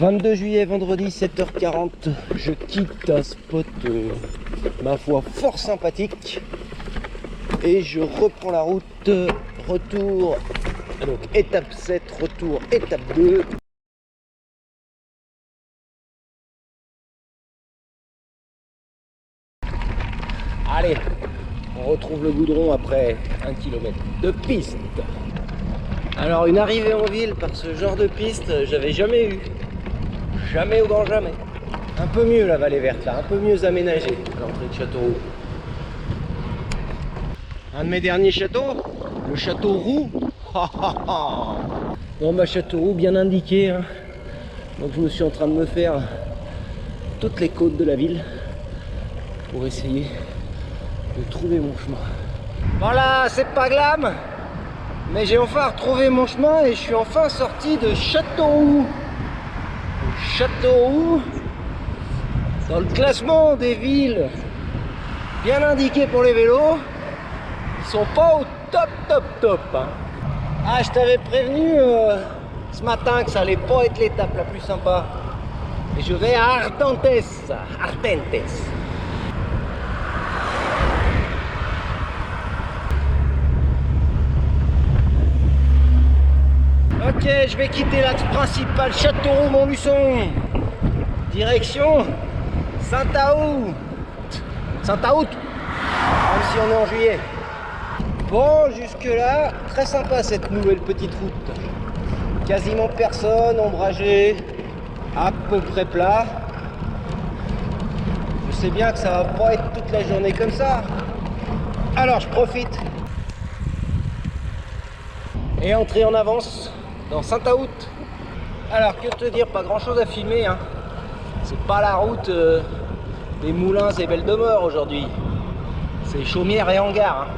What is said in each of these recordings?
22 juillet, vendredi, 7h40, je quitte un spot, ma foi, fort sympathique. Et je reprends la route, retour, donc étape 7, retour étape 2. Allez, on retrouve le goudron après 1 km de piste. Alors une arrivée en ville par ce genre de piste, j'avais jamais eu. Jamais au grand jamais. Un peu mieux la vallée verte là, un peu mieux aménagée à l'entrée de Châteauroux. Un de mes derniers châteaux, le château Roux. Bon bah Châteauroux bien indiqué, hein. Donc je me suis en train de me faire toutes les côtes de la ville pour essayer de trouver mon chemin. Voilà, c'est pas glam, mais j'ai enfin retrouvé mon chemin et je suis enfin sorti de Châteauroux. Châteauroux, dans le classement des villes bien indiquées pour les vélos, ils sont pas au top hein. Ah, je t'avais prévenu ce matin que ça allait pas être l'étape la plus sympa. Et je vais à Ardentes. Ok, je vais quitter l'axe principal Châteauroux-Montluçon. Direction Saint-Août. Saint-Août, même si on est en juillet. Bon, jusque là, très sympa cette nouvelle petite route. Quasiment personne, ombragé, à peu près plat. Je sais bien que ça va pas être toute la journée comme ça. Alors je profite. Et entrer en avance dans Saint-Août. Alors que te dire, pas grand chose à filmer hein. C'est pas la route des Moulins et Belle-de-More aujourd'hui. C'est Chaumière et Hangar hein.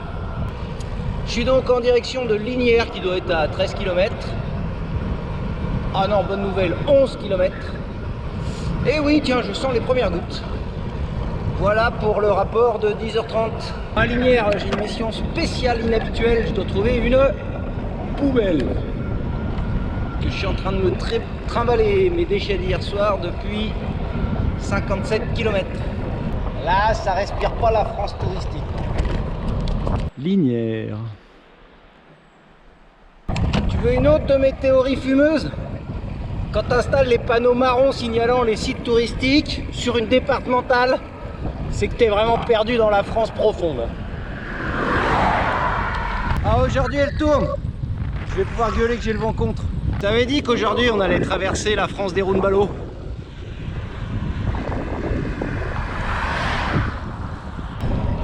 Je suis donc en direction de Lignières qui doit être à 13 km. Ah non, bonne nouvelle, 11 km. Et oui, tiens, je sens les premières gouttes. Voilà pour le rapport de 10h30. À Lignières, j'ai une mission spéciale inhabituelle. Je dois trouver une poubelle. Que je suis en train de me trimballer mes déchets d'hier soir depuis 57 km. Là, ça respire pas la France touristique. Lignières. Tu veux une autre de mes théories fumeuses? Quand tu installes les panneaux marrons signalant les sites touristiques sur une départementale, c'est que tu es vraiment perdu dans la France profonde. Ah, aujourd'hui elle tourne. Je vais pouvoir gueuler que j'ai le vent contre. Tu avais dit qu'aujourd'hui on allait traverser la France des Rounballots.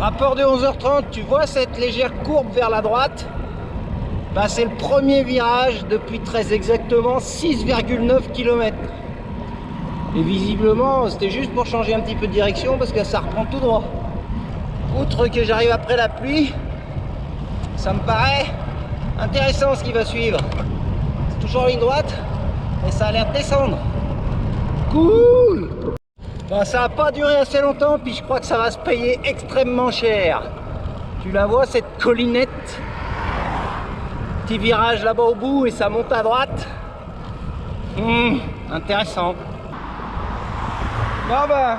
Rapport de 11h30, tu vois cette légère courbe vers la droite? Bah, c'est le premier virage depuis très exactement 6,9 km. Et visiblement, c'était juste pour changer un petit peu de direction parce que ça reprend tout droit. Outre que j'arrive après la pluie, ça me paraît intéressant ce qui va suivre. C'est toujours en ligne droite, mais ça a l'air de descendre. Cool! Bon, ça n'a pas duré assez longtemps, puis je crois que ça va se payer extrêmement cher. Tu la vois, cette collinette? Petit virage là-bas au bout et ça monte à droite. Intéressant. Bon bah,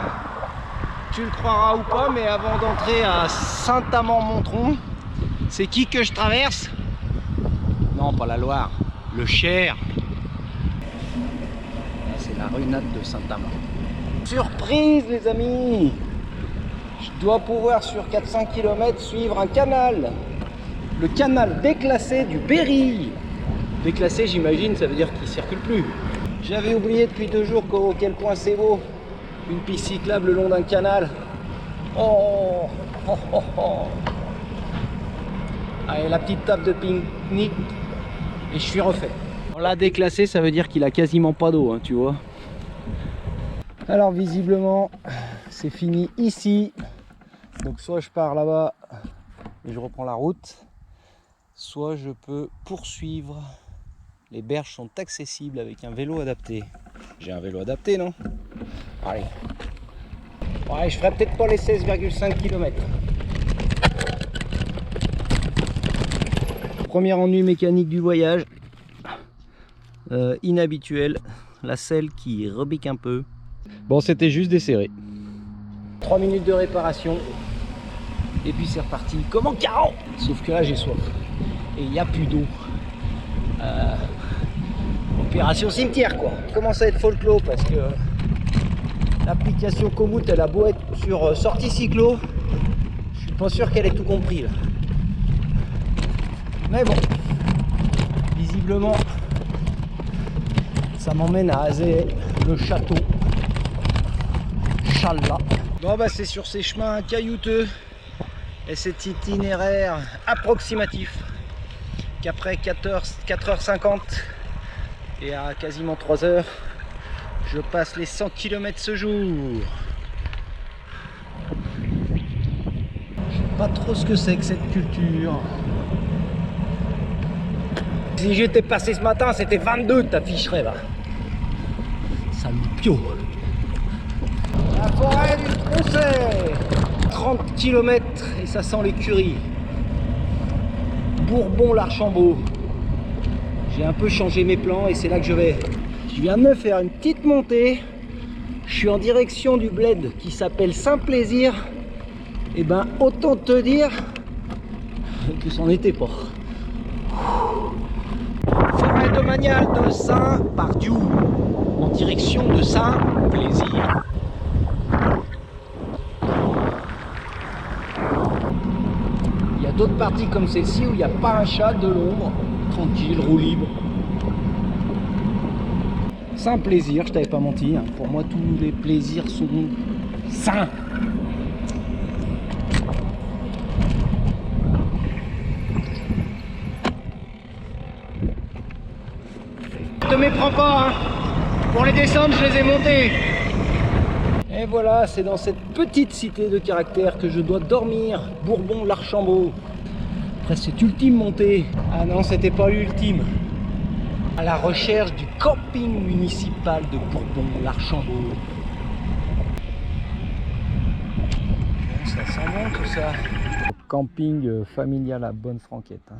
tu le croiras ou pas, mais avant d'entrer à Saint-Amand-Montrond, c'est qui que je traverse? Non, pas la Loire, le Cher. C'est la ruinade de Saint-Amand. Surprise les amis! Je dois pouvoir sur 400 km suivre un canal. Le canal déclassé du Berry. Déclassé, j'imagine, ça veut dire qu'il ne circule plus. J'avais oublié depuis 2 jours à quel point c'est beau. Une piste cyclable le long d'un canal. Oh, oh, oh, oh. Allez, la petite table de pique-nique. Et je suis refait. On l'a déclassé, ça veut dire qu'il a quasiment pas d'eau, hein, tu vois. Alors visiblement, c'est fini ici. Donc soit je pars là-bas et je reprends la route, soit je peux poursuivre. Les berges sont accessibles avec un vélo adapté. J'ai un vélo adapté, non? Allez. Ouais, je ferai peut-être pas les 16,5 km. Premier ennui mécanique du voyage. Inhabituel. la selle qui rebique un peu. Bon, c'était juste desserré. 3 minutes de réparation. Et puis c'est reparti comme en 40. Sauf que là j'ai soif. Et il n'y a plus d'eau. Opération cimetière quoi. Commence à être folklore parce que l'application Komoot elle a beau être sur sortie cyclo. Je suis pas sûr qu'elle ait tout compris là. Mais bon. Visiblement ça m'emmène à Azé, le château. Challah. Bon bah c'est sur ces chemins caillouteux et cet itinéraire approximatif qu'après 4h50 et à quasiment 3h je passe les 100 km ce jour. Je sais pas trop ce que c'est que cette culture. Si j'étais passé ce matin c'était 22, t'afficherais là. Salut pio. La forêt du Tronçais, 30 km et ça sent l'écurie. Bourbon-l'Archambault. J'ai un peu changé mes plans et c'est là que je vais. Je viens de me faire une petite montée. Je suis en direction du bled qui s'appelle Saint-Plaisir. Et ben autant te dire que c'en était pas. Forêt domaniale de Saint-Pardieu en direction de Saint-Plaisir. Il y a d'autres parties comme celle-ci où il n'y a pas un chat, de l'ombre, tranquille, roue libre. Saint-Plaisir, je t'avais pas menti, hein. Pour moi tous les plaisirs sont sains. Ne te méprends pas, hein. Pour les descendre je les ai montés. Et voilà, c'est dans cette petite cité de caractère que je dois dormir, Bourbon-l'Archambault. Après cette ultime montée, ah non c'était pas l'ultime, à la recherche du camping municipal de Bourbon-l'Archambault. Ça sent bon tout ça. Camping familial à Bonne Franquette. Hein.